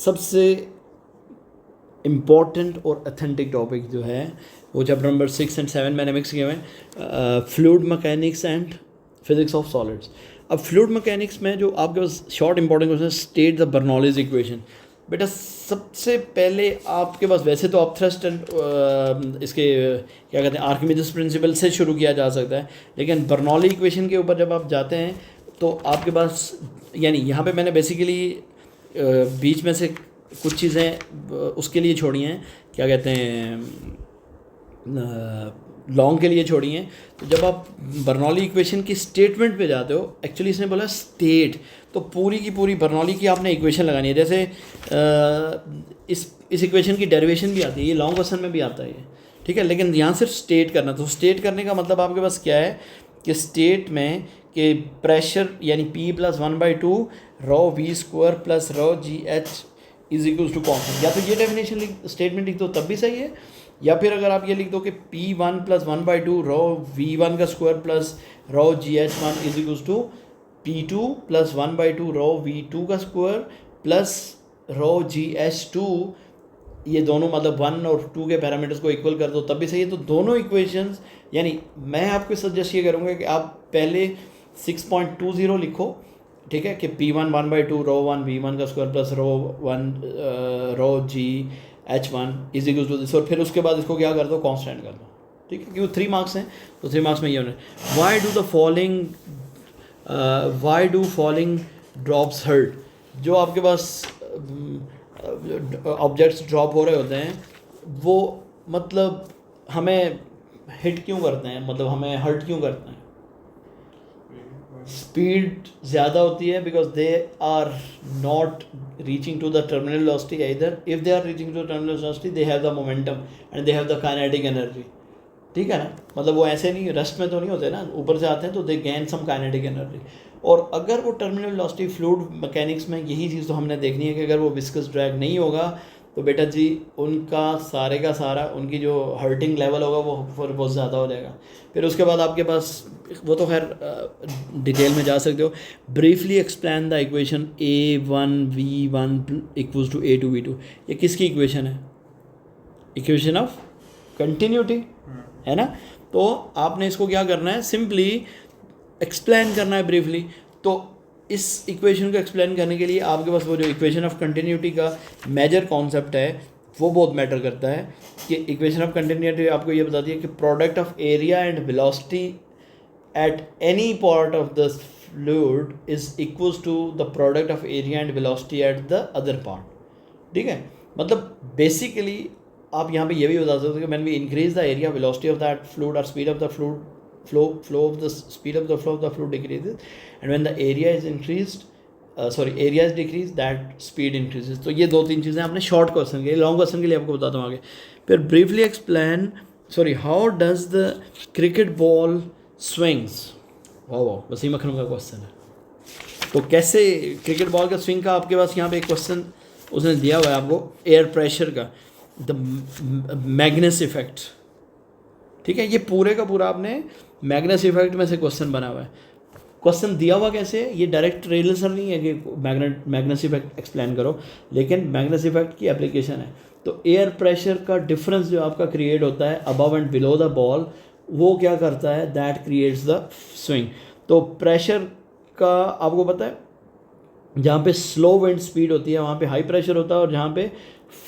सबसे इम्पॉर्टेंट और authentic topic जो है वो चैप्टर नंबर 6 एंड 7 मैंने मिक्स किए हुए हैं, fluid mechanics and physics of solids. अब फ्लूइड मैकेनिक्स में जो आपके पास शॉर्ट इंपॉर्टेंट क्वेश्चन है, स्टेट द बर्नौलीज इक्वेशन। बेटा सबसे पहले आपके पास वैसे तो आप थ्रस्ट एंड इसके क्या कहते हैं आर्किमिडीज प्रिंसिपल से शुरू किया जा सकता है, लेकिन बर्नौली इक्वेशन के ऊपर जब आप जाते हैं तो आपके पास यानी यहाँ पे मैंने बेसिकली बीच में से कुछ चीज़ें उसके लिए छोड़ी हैं, क्या कहते हैं लॉन्ग के लिए छोड़ी हैं। तो जब आप बर्नौली इक्वेशन की स्टेटमेंट पे जाते हो, एक्चुअली इसने बोला स्टेट, तो पूरी की पूरी बर्नौली की आपने इक्वेशन लगानी है। जैसे इस इक्वेशन की डेरिवेशन भी आती है, ये लॉन्ग क्वेश्चन में भी आता है ये, ठीक है, लेकिन यहाँ सिर्फ स्टेट करना। तो स्टेट करने का मतलब आपके पास क्या है कि स्टेट में कि प्रेशर यानी P + 1/2 ρV² + ρGH is equals to constant. या तो ये डेफिनेशन स्टेटमेंट लिख दो तब भी सही है, या फिर अगर आप ये लिख दो कि P1 + 1/2 ρV1² + ρGH1 is equals to P2 + 1/2 ρV2² + ρGH2, ये दोनों मतलब 1 और 2 के पैरामीटर्स को इक्वल कर दो तब भी सही है। तो दोनों इक्वेशंस यानी मैं आपको सजेस्ट ये करूँगा कि आप पहले 6.20 लिखो, ठीक है, कि P1 1/2 ρ1 V1² + ρ1 ρGH1 is equal to this, और फिर उसके बाद इसको क्या कर दो कांस्टेंट कर दो, ठीक है, क्योंकि 3 मार्क्स हैं तो 3 मार्क्स में ये होने। Why do following drops hurt. जो आपके पास ऑब्जेक्ट्स ड्रॉप हो रहे होते हैं वो मतलब हमें हिट क्यों करते हैं, मतलब हमें हर्ट क्यों करते हैं? स्पीड ज़्यादा होती है because they are not reaching to the terminal velocity either. If they are reaching to the terminal velocity they have the momentum and they have the kinetic energy, ठीक है ना, मतलब वो ऐसे नहीं रस्ट में तो नहीं होते ना, ऊपर से आते हैं तो they gain some kinetic energy. और अगर वो टर्मिनल वेलोसिटी फ्लूइड मैकेनिक्स में यही चीज़ तो हमने देखनी है कि अगर वो विस्कस ड्रैग नहीं होगा तो बेटा जी उनका सारे का सारा उनकी जो हर्टिंग लेवल होगा वो फिर बहुत ज़्यादा हो जाएगा। फिर उसके बाद आपके पास वो तो खैर डिटेल में जा सकते हो। Briefly explain the equation A1V1 = A2V2। ये किसकी इक्वेशन है? इक्वेशन ऑफ कंटिन्यूटी है ना। तो आपने इसको क्या करना है, सिंपली एक्सप्लेन करना है ब्रीफली। तो इस इक्वेशन को एक्सप्लेन करने के लिए आपके पास वो जो इक्वेशन ऑफ कंटिन्यूटी का मेजर कॉन्सेप्ट है वो बहुत मैटर करता है। कि इक्वेशन ऑफ कंटिन्यूटी आपको ये बताती है कि product of area and velocity at any part of the fluid is equals to the product of area and velocity at the other part, ठीक है। मतलब बेसिकली आप यहाँ पे ये भी बता सकते हो कि when we increase the area velocity of that fluid और speed of the fluid flow of the speed of the flow of the fluid decreases, and when the area is increased area is decreased that speed increases। तो ये 2-3 चीज़ें आपने short question के लिए, long question के लिए आपको बताता हूँ आगे। फिर briefly explain how does the cricket ball swings. वाह वसीम अकरम का क्वेश्चन है। तो कैसे क्रिकेट बॉल का स्विंग का आपके पास यहाँ पे एक क्वेश्चन उसने दिया हुआ है आपको, एयर प्रेशर का, द मैग्नेस इफेक्ट, ठीक है। ये पूरे का पूरा आपने मैग्नेस इफेक्ट में से क्वेश्चन बना हुआ है। क्वेश्चन दिया हुआ कैसे है, ये डायरेक्ट रेलेशन नहीं है कि मैग्नेस इफेक्ट एक्सप्लेन करो, लेकिन मैग्नेस इफेक्ट की एप्लीकेशन है। तो एयर प्रेशर का डिफरेंस जो आपका क्रिएट होता है above and below the ball, वो क्या करता है, दैट क्रिएट्स द स्विंग। तो प्रेशर का आपको पता है, जहाँ पे स्लो विंड स्पीड होती है वहाँ पे हाई प्रेशर होता है, और जहाँ पे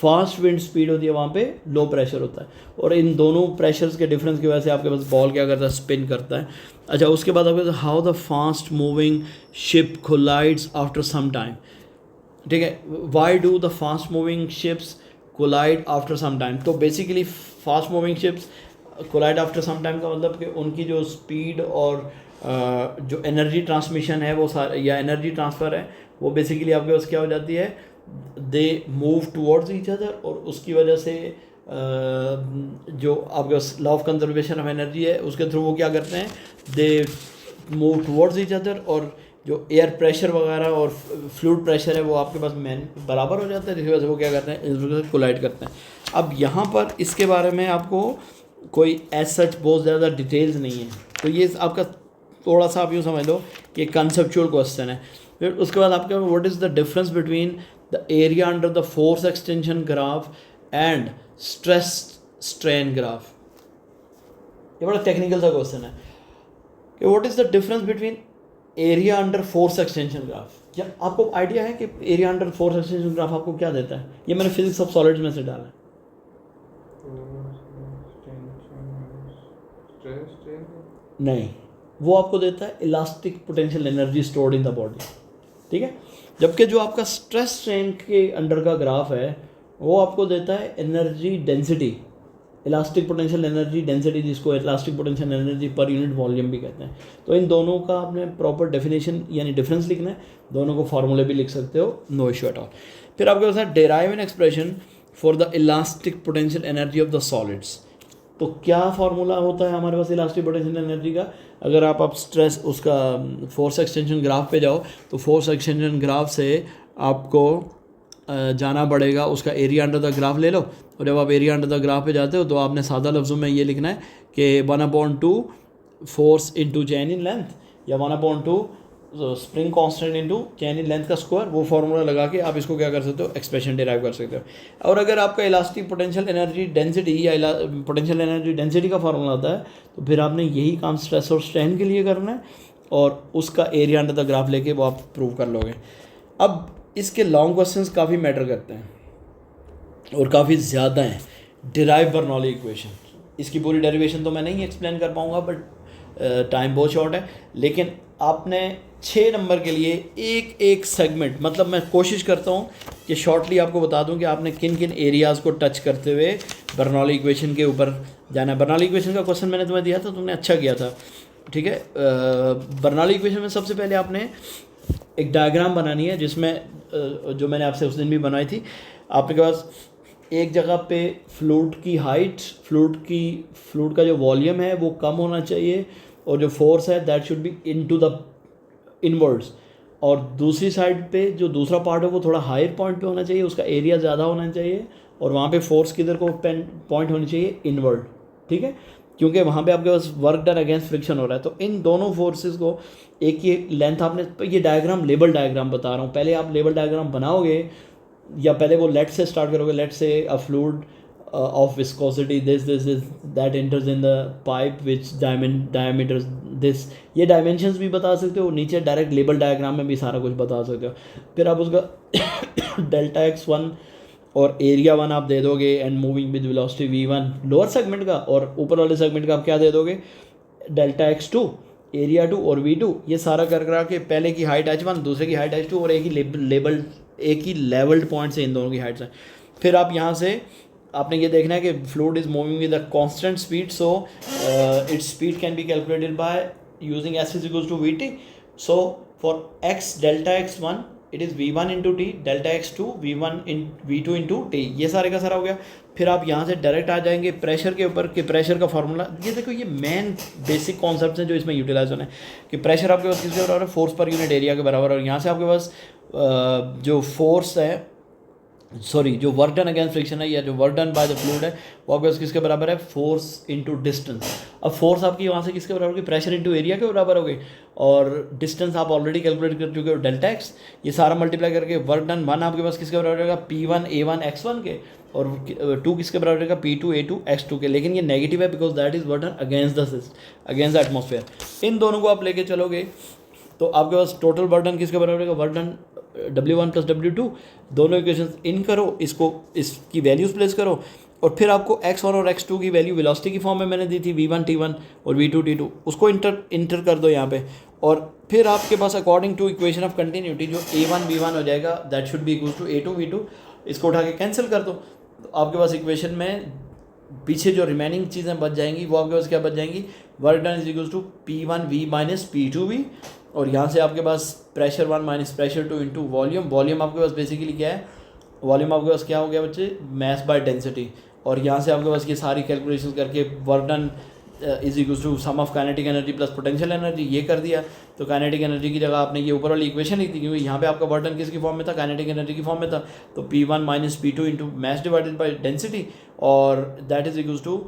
फास्ट विंड स्पीड होती है वहाँ पे लो प्रेशर होता है। और इन दोनों प्रेशर्स के डिफरेंस की वजह से आपके पास बॉल क्या करता है, स्पिन करता है। अच्छा, उसके बाद आपके पास how the fast moving ship collides after some time, ठीक है। Why do the fast moving ships collide after some time. तो basically fast moving ships collide after some time का मतलब कि उनकी जो स्पीड और जो एनर्जी ट्रांसमिशन है वो या एनर्जी ट्रांसफ़र है वो बेसिकली आपके पास क्या हो जाती है, they move towards each other, और उसकी वजह से जो आपके पास law of conservation of energy है उसके थ्रू वो क्या करते हैं, they move towards each other, और जो एयर प्रेशर वगैरह और फ्लूइड प्रेशर है वो आपके पास बराबर हो जाता है, जिसकी वजह से वो क्या करते हैं, एक दूसरे से कोलाइड करते हैं। अब यहाँ पर इसके बारे में आपको कोई एज सच बहुत ज़्यादा डिटेल्स नहीं है, तो ये आपका थोड़ा सा आप यूँ समझ लो कि कंसेप्चुअल क्वेश्चन है। फिर उसके बाद आपका what is the difference between the area under the force extension graph and stress strain graph. ये बड़ा टेक्निकल सा क्वेश्चन है कि what is the difference between area under force extension graph. क्या आपको आइडिया है कि area under force extension graph आपको क्या देता है? ये मैंने फिजिक्स ऑफ सॉलिड्स में से डाला है। नहीं, वो आपको देता है elastic potential energy stored in the body, ठीक है। जबकि जो आपका स्ट्रेस स्ट्रेन के अंडर का ग्राफ है वो आपको देता है energy density, elastic potential energy density, जिसको elastic potential energy per unit volume भी कहते हैं। तो इन दोनों का आपने प्रॉपर डेफिनेशन यानी डिफरेंस लिखना है, दोनों को फार्मूले भी लिख सकते हो, नो इशू एट ऑल। फिर आपके पास है derive an expression for the elastic potential energy of the solids. तो क्या फार्मूला होता है हमारे पास इलास्टिक पोटेंशियल एनर्जी का? अगर आप स्ट्रेस उसका फोर्स एक्सटेंशन ग्राफ पे जाओ तो फोर्स एक्सटेंशन ग्राफ से आपको जाना पड़ेगा, उसका एरिया अंडर द ग्राफ ले लो, और जब आप एरिया अंडर द ग्राफ पे जाते हो तो आपने सादा लफ्ज़ों में ये लिखना है कि 1/2 force into chain in length, या 1/2 spring constant into chain in length का स्क्वायर। वो फार्मूला लगा के आप इसको क्या कर सकते हो, एक्सप्रेशन डिराइव कर सकते हो। और अगर आपका इलास्टिक पोटेंशियल एनर्जी डेंसिटी या पोटेंशियल एनर्जी डेंसिटी का फार्मूला आता है तो फिर आपने यही काम स्ट्रेस और स्ट्रेन के लिए करना है, और उसका एरिया अंडर द ग्राफ लेके वो आप प्रूव कर लोगे। अब इसके लॉन्ग क्वेश्चंस काफ़ी मैटर करते हैं और काफ़ी ज़्यादा हैं। डिराइव बर्नौली इक्वेशन, इसकी पूरी डेरिवेशन तो मैं नहीं एक्सप्लेन कर पाऊँगा, बट टाइम बहुत शॉर्ट है। लेकिन आपने 6 नंबर के लिए एक एक सेगमेंट, मतलब मैं कोशिश करता हूँ कि शॉर्टली आपको बता दूँ कि आपने किन किन एरियाज़ को टच करते हुए बर्नौली इक्वेशन के ऊपर जाना है। बर्नौली इक्वेशन का क्वेश्चन मैंने तुम्हें दिया था, तुमने अच्छा किया था, ठीक है। बर्नौली इक्वेशन में सबसे पहले आपने एक डायग्राम बनानी है, जिसमें जो मैंने आपसे उस दिन भी बनाई थी। आपके पास एक जगह पे फ्लूइड की हाइट, फ्लूइड का जो वॉल्यूम है वो कम होना चाहिए, और जो फोर्स है that should B into the inwards, और दूसरी साइड पे जो दूसरा पार्ट है वो थोड़ा हायर पॉइंट पे होना चाहिए, उसका एरिया ज़्यादा होना चाहिए, और वहाँ पे फोर्स किधर को पॉइंट होनी चाहिए, इनवर्ड, ठीक है, क्योंकि वहाँ पे आपके पास वर्क डन अगेंस्ट फ्रिक्शन हो रहा है। तो इन दोनों फोर्सेस को एक ही लेंथ आपने, ये डायग्राम लेबल डायग्राम बता रहा हूँ, पहले आप लेबल डायग्राम बनाओगे, या पहले वो लेट से स्टार्ट करोगे, लेट से अ fluid of viscosity this that enters in the pipe which diameters this, ये डायमेंशंस भी बता सकते हो, नीचे डायरेक्ट लेबल डायग्राम में भी सारा कुछ बता सकते हो। फिर आप उसका डेल्टा x1 और एरिया 1 आप दे दोगे, and moving with velocity v1 lower segment का, और ऊपर वाले सेगमेंट का आप क्या दे दोगे, डेल्टा x2 एरिया 2 और v2। ये सारा कर करा के पहले की हाइट h1, दूसरे की हाइट h2, और एक ही लेवल्ड पॉइंट से इन दोनों की हाइट है। फिर आप यहाँ से आपने ये देखना है कि fluid is moving with a constant speed, so it's speed can be calculated by using s is equals to vt। So for x delta x1 it is v1 into T, delta x2 v2 into T. ये सारे का सारा हो गया। फिर आप यहाँ से डायरेक्ट आ जाएंगे प्रेशर के ऊपर, कि प्रेशर का फार्मूला, ये देखो ये मेन बेसिक कॉन्सेप्ट हैं जो इसमें यूटिलाइज होने हैं, कि प्रेशर आपके पास किसके बराबर है, फोर्स पर यूनिट एरिया के बराबर, और यहाँ से आपके पास जो फोर्स है, सॉरी जो वर्क डन अगेंस्ट फ्रिक्शन है, या जो work done by the fluid है, वो आपके पास किसके बराबर है, फोर्स इंटू डिस्टेंस। अब फोर्स आपकी वहाँ से किसके बराबर होगी, प्रेशर इंटू एरिया के बराबर होगी, और डिस्टेंस आप ऑलरेडी कैलकुलेट कर चुके हो डेल्टा एक्स। ये सारा मल्टीप्लाई करके वर्क डन 1 आपके पास किसके बराबर होगा, P1 A1 X1 के, और 2 किसके बराबर होगा, P2 A2 X2 के। लेकिन ये नेगेटिव है because that is work done against the atmosphere. इन दोनों को आप लेके चलोगे तो आपके पास टोटल वर्क डन किसके बराबर होगा, वर्क डन W1 + W2। दोनों इक्वेशन इन करो, इसकी वैल्यूज प्लेस करो, और फिर आपको x1 और x2 की वैल्यू वेलोसिटी की फॉर्म में मैंने दी थी, v1 t1 और v2 t2, उसको इंटर कर दो यहाँ पे, और फिर आपके पास according to equation of continuity जो a1 v1 हो जाएगा, that should be equals to a2 v2। इसको उठा के कैंसिल कर दो, तो आपके पास इक्वेशन में पीछे जो रिमेनिंग चीज़ें बच जाएंगी वो आपके पास क्या बच जाएंगी, work done is equals to P1v - P2v, और यहाँ से आपके पास प्रेशर 1 - प्रेशर 2 इंटू वॉल्यूम आपके पास बेसिकली क्या है, वॉल्यूम आपके पास क्या हो गया बच्चे, मैस बाय डेंसिटी। और यहाँ से आपके पास ये सारी कैलकुलेशन करके work done is equals to sum of kinetic energy plus potential energy, ये कर दिया। तो काइनेटिक एनर्जी की जगह आपने ये ऊपर वाली इक्वेशन लिख दी, क्योंकि यहाँ पे आपका वर्क डन किसकी फॉर्म में था, काइनेटिक एनर्जी की फॉर्म में था। तो P1 - P2 into mass divided by density, और that is equals to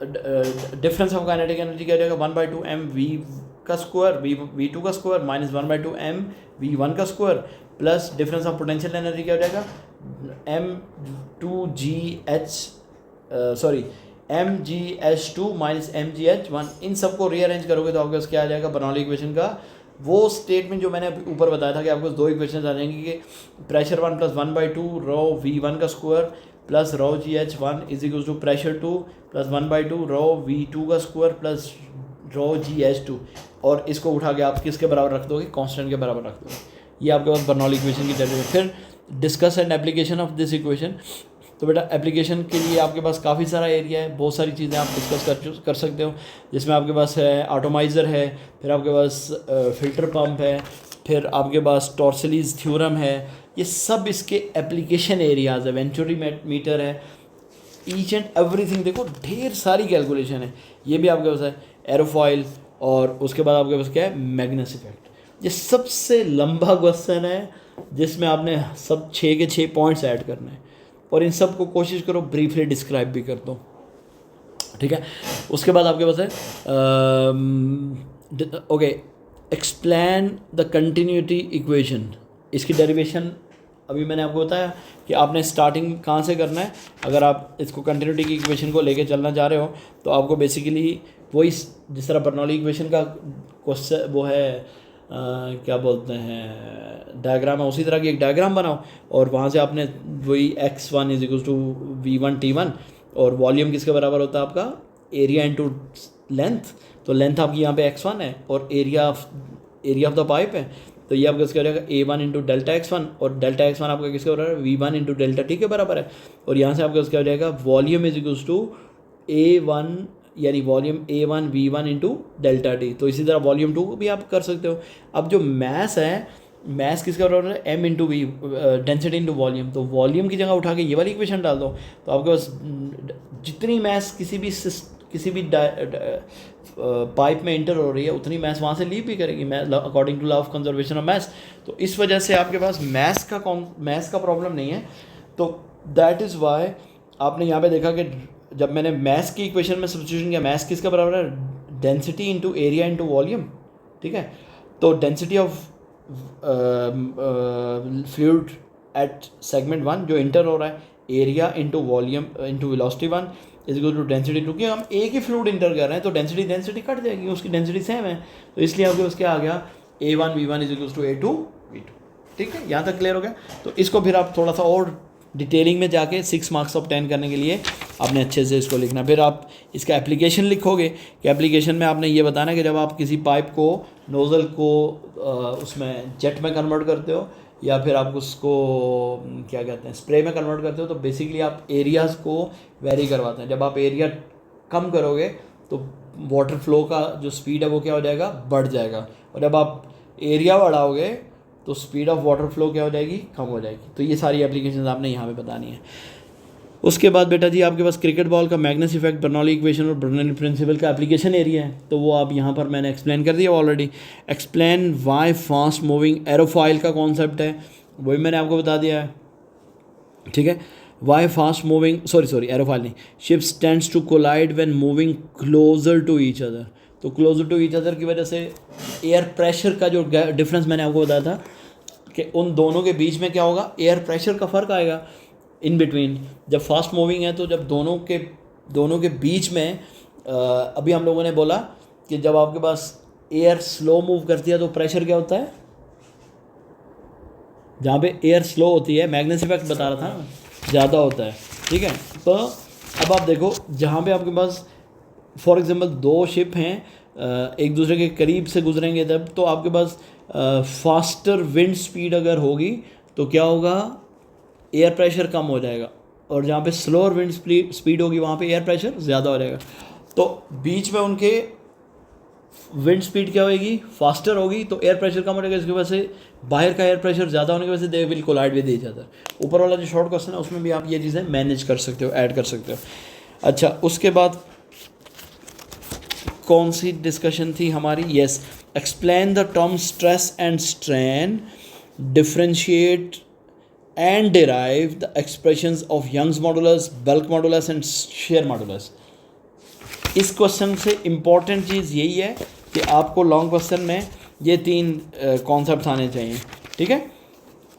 difference of kinetic energy क्या हो जाएगा, 1/2 m v का स्क्वायर v2 का स्क्वायर माइनस 1/2 m v1 का square, plus difference of potential energy क्या हो जाएगा, mgh2 माइनस mgh1। इन सबको रीअरेंज करोगे तो आपके पास क्या आ जाएगा, बर्नौली इक्वेशन का वो स्टेटमेंट जो मैंने ऊपर बताया था कि आपको दो इक्वेशन आ जाएंगी कि प्रेशर 1 प्लस 1/2 रो v1 का square plus rho gh1 is equal to pressure 2 plus 1/2 rho v2 का स्क्वायर प्लस रो gh2, और इसको उठा के आप किसके बराबर रख दोगे, कांस्टेंट के बराबर रख दोगे। ये आपके पास बर्नौली इक्वेशन की डेरिवेशन। फिर discuss and application of this equation. तो बेटा एप्लीकेशन के लिए आपके पास काफ़ी सारा एरिया है, बहुत सारी चीज़ें आप डिस्कस कर सकते हो, जिसमें आपके पास है एटोमाइज़र है, फिर आपके पास फ़िल्टर पंप है, फिर आपके पास टॉर्सलीज थ्योरम है, ये सब इसके एप्लीकेशन एरियाज़ है। वेंचुरी मीटर है, ईच एंड एवरीथिंग देखो ढेर सारी कैलकुलेशन है। ये भी आपके पास है एरोफॉइल, और उसके बाद आपके पास क्या है, मैग्नस इफेक्ट। ये सबसे लंबा क्वेश्चन है जिसमें आपने सब 6 के 6 पॉइंट्स ऐड करने हैं, और इन सब को कोशिश करो ब्रीफली डिस्क्राइब भी कर दो, ठीक है। उसके बाद आपके पास है okay, explain the continuity equation. इसकी डेरिवेशन अभी मैंने आपको बताया कि आपने स्टार्टिंग कहाँ से करना है। अगर आप इसको कंटिन्यूटी की इक्वेशन को लेके चलना चाह रहे हो तो आपको बेसिकली वही जिस तरह बर्नौली इक्वेशन का क्वेश्चन वो है क्या बोलते हैं डायग्राम है, उसी तरह की एक डायग्राम बनाओ, और वहाँ से आपने वही x1 is equal to v1 t1, और वॉल्यूम किसके बराबर होता है आपका, एरिया इंटू लेंथ। तो लेंथ आपकी यहाँ पे x1 है और एरिया ऑफ द पाइप है, तो ये आपका किसका हो जाएगा a1 इंटू डेल्टा x1, और डेल्टा x1 आपका किसके बराबर है, v1 इंटू डेल्टा t के बराबर है। और यहाँ से आपका क्या हो जाएगा, volume is equal to a1 यानी volume a1 v1 into delta T. तो इसी तरह वॉल्यूम 2 को भी आप कर सकते हो। अब जो मैस है, मैस किसका बराबर है, m into V, density into volume. तो वॉल्यूम की जगह उठा के ये वाली इक्वेशन डाल दो, तो आपके पास जितनी मैस किसी भी पाइप में इंटर हो रही है उतनी मैस वहाँ से लीव भी करेगी, according to law of conservation of mass. तो इस वजह से आपके पास मैस का प्रॉब्लम नहीं है। तो दैट इज़ वाई आपने यहाँ पे देखा कि जब मैंने मैस की इक्वेशन में सब्स्टिट्यूशन किया, मैस किसका बराबर है, density into area into volume, ठीक है। तो density of fluid at segment 1 जो इंटर हो रहा है, area into volume into velocity 1 is equal to density 2। क्योंकि हम एक ही फ्लूइड इंटर कर रहे हैं तो डेंसिटी कट जाएगी, उसकी डेंसिटी सेम है, तो इसलिए आपके उसके आ गया a1 v1 is equal to a2 v2, ठीक है। यहाँ तक क्लियर हो गया। तो इसको फिर आप थोड़ा सा और डिटेलिंग में जाके 6 मार्क्स ऑफ 10 करने के लिए आपने अच्छे से इसको लिखना। फिर आप इसका एप्लीकेशन लिखोगे कि एप्लीकेशन में आपने ये बताना कि जब आप किसी पाइप को, नोज़ल को उसमें जेट में कन्वर्ट करते हो या फिर आप उसको क्या कहते हैं स्प्रे में कन्वर्ट करते हो, तो बेसिकली आप एरियाज़ को वेरी करवाते हैं। जब आप एरिया कम करोगे तो वाटर फ्लो का जो स्पीड है वो क्या हो जाएगा, बढ़ जाएगा, और जब आप एरिया बढ़ाओगे तो स्पीड ऑफ वाटर फ्लो क्या हो जाएगी, कम हो जाएगी। तो ये सारी एप्लीकेशंस आपने यहाँ पे बतानी है। उसके बाद बेटा जी आपके पास क्रिकेट बॉल का मैग्नस इफेक्ट, बर्नौली इक्वेशन और बर्नौली प्रिंसिपल का एप्लीकेशन एरिया है, तो वो आप यहाँ पर मैंने एक्सप्लेन कर दिया already. Explain why fast moving aerofoil का कॉन्सेप्ट है, वही मैंने आपको बता दिया है, ठीक है। Why fast moving sorry aerofoil नहीं, ships tends to collide when moving closer to each other. तो क्लोजर टू ईच अदर की वजह से एयर प्रेशर का जो डिफरेंस मैंने आपको बताया था कि उन दोनों के बीच में क्या होगा, एयर प्रेशर का फ़र्क आएगा इन बिटवीन। जब फास्ट मूविंग है तो जब दोनों के बीच में अभी हम लोगों ने बोला कि जब आपके पास एयर स्लो मूव करती है तो प्रेशर क्या होता है, जहाँ पे एयर स्लो होती है मैग्नेस इफेक्ट बता रहा था ज़्यादा होता है, ठीक है। तो अब आप देखो जहाँ पे आपके पास फॉर एग्जांपल 2 शिप हैं एक दूसरे के करीब से गुजरेंगे जब, तो आपके पास फास्टर विंड स्पीड अगर होगी तो क्या होगा, एयर प्रेशर कम हो जाएगा, और जहाँ पे स्लोअर विंड स्पीड होगी वहाँ पे एयर प्रेशर ज़्यादा हो जाएगा। तो बीच में उनके विंड स्पीड क्या होगी, फास्टर होगी, तो एयर प्रेशर कम हो जाएगा, इसकी वजह से बाहर का एयर प्रेशर ज़्यादा होने की वजह से they will collide with each other. ऊपर वाला जो शॉर्ट क्वेश्चन है उसमें भी आप ये चीज़ें मैनेज कर सकते हो, ऐड कर सकते हो। अच्छा, उसके बाद कौन सी डिस्कशन थी हमारी, yes, explain the term stress and strain, differentiate and derive the expressions of Young's modulus, bulk modulus and shear modulus. इस क्वेश्चन से इम्पॉर्टेंट चीज़ यही है कि आपको लॉन्ग क्वेश्चन में ये 3 कॉन्सेप्ट आने चाहिए, ठीक है।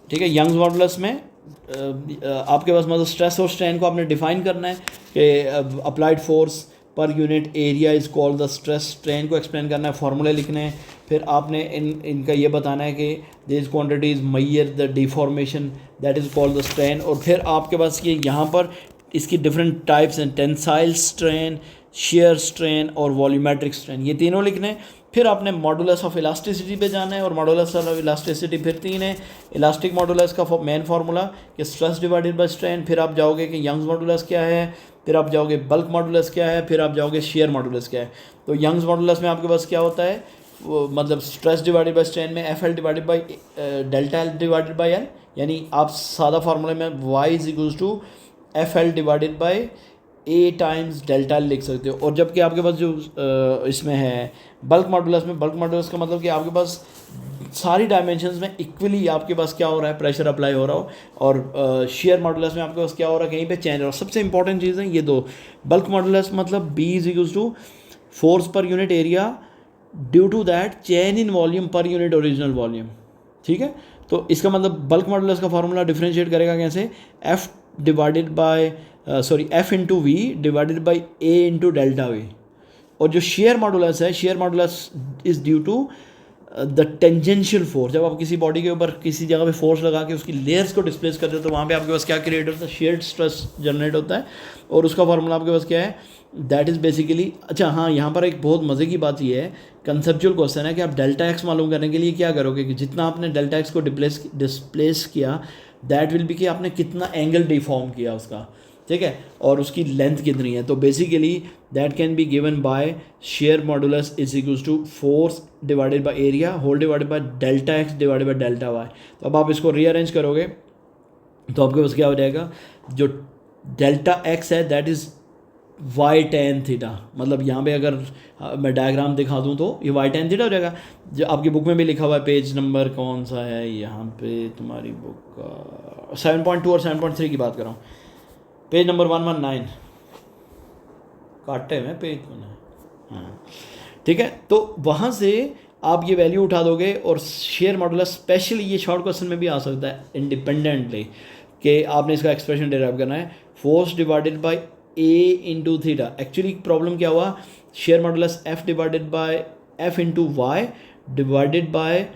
ठीक है। यंग्स मॉडुलस में आपके पास मतलब स्ट्रेस और स्ट्रेन को आपने डिफाइन करना है कि applied force per unit area is called the stress, strain को एक्सप्लेन करना है, फार्मूले लिखने हैं, फिर आपने इनका ये बताना है कि this quantity is Maihar the deformation that is called the strain, और फिर आपके पास ये यहाँ पर इसकी डिफरेंट टाइप्स हैं, टेंसाइल स्ट्रेन, शेयर स्ट्रेन और वॉल्यूमेट्रिक स्ट्रेन, ये तीनों लिखने हैं। फिर आपने मॉडुलस ऑफ इलास्टिसिटी पे जाना है, और मॉडुलस ऑफ इलास्टिसिटी फिर तीन है, इलास्टिक मॉडुलस का मेन फार्मूला कि स्ट्रेस डिवाइडेड बाय स्ट्रेन, फिर आप जाओगे कि यंग्स मॉडुलस क्या है, फिर आप जाओगे बल्क मॉडुलस क्या है, फिर आप जाओगे शेयर मॉडुलस क्या है। तो यंग्स मॉडुलस में आपके पास क्या होता है, वो मतलब स्ट्रेस डिवाइडेड बाय स्ट्रेन में F L divided by delta L divided by L, यानी आप सादा फार्मूले में Y is equals to F L divided by A times delta लिख सकते हो। और जबकि आपके पास जो इसमें है बल्क मॉडुलस में, बल्क मॉडुलस का मतलब कि आपके पास सारी डायमेंशंस में इक्वली आपके पास क्या हो रहा है, प्रेशर अप्लाई हो रहा हो, और शेयर मॉडुलस में आपके पास क्या हो रहा है, कहीं पे चेंज हो रहा है। सबसे इंपॉर्टेंट चीज़ है ये दो। बल्क मॉडुलस मतलब B is equals to force per unit area due to that change in volume per unit original volume, ठीक है। तो इसका मतलब बल्क मॉडुलस का फार्मूला डिफरेंशिएट करेगा कैसे, F divided by F into V divided by A into delta V. और जो शेयर मॉडुलस है, shear modulus is due to the tangential force. जब आप किसी बॉडी के ऊपर किसी जगह पे फोर्स लगा के उसकी लेयर्स को डिस्प्लेस करते हो तो वहाँ पे आपके पास क्या क्रिएट होता है, शेयर्ड स्ट्रेस जनरेट होता है, और उसका फार्मूला आपके पास क्या है, दैट इज़ बेसिकली। अच्छा हाँ, यहाँ पर एक बहुत मज़े की बात ये है, कंसेप्चुअल क्वेश्चन है कि आप डेल्टा एक्स मालूम करने के लिए क्या करोगे कि जितना आपने डेल्टा एक्स को डिस्प्लेस किया दैट विल बी कि आपने कितना एंगल डिफॉर्म किया उसका, ठीक है, और उसकी लेंथ कितनी है। तो basically that can be given by shear modulus is equals to force divided by area whole divided by delta X divided by delta Y. तो अब आप इसको रीअरेंज करोगे तो आपके पास क्या हो जाएगा, जो डेल्टा एक्स है that is why tan theta, मतलब यहाँ पे अगर मैं डायग्राम दिखा दूँ तो ये वाई टेन थीटा हो जाएगा। जो आपकी बुक में भी लिखा हुआ है, पेज नंबर कौन सा है यहाँ पे तुम्हारी बुक का, 7.2 और 7.3 की बात कर रहा हूँ, पेज नंबर 119, काटे में पेज बना, हाँ ठीक है। तो वहाँ से आप ये वैल्यू उठा दोगे, और शेयर मॉडुलस स्पेशली ये शॉर्ट क्वेश्चन में भी आ सकता है इंडिपेंडेंटली कि आपने इसका एक्सप्रेशन डिराइव करना है, force divided by A into theta. Actually problem क्या हुआ, shear modulus F divided by F into Y divided by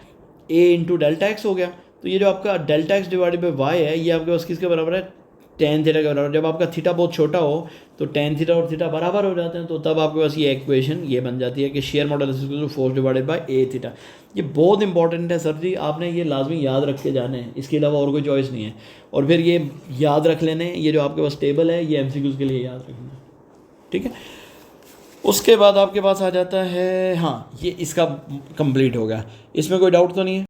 A into delta X हो गया। तो ये जो आपका delta X divided by Y है ये आपके पास किसके बराबर है, टेन थीटा के बराबर। जब आपका थीटा बहुत छोटा हो तो टेन थीटा और थीटा बराबर हो जाते हैं, तो तब आपके पास ये इक्वेशन ये बन जाती है कि share modulus force divided by A theta. ये बहुत इंपॉर्टेंट है सर जी, आपने ये लाजमी याद रख के जाने हैं, इसके अलावा और कोई चॉइस नहीं है। और फिर ये याद रख लेने, ये जो आपके पास टेबल है ये एमसीक्यूज़ के लिए याद रखना है, ठीक है। उसके बाद आपके पास आ जाता है, हाँ ये इसका कंप्लीट हो गया, इसमें कोई डाउट तो नहीं है।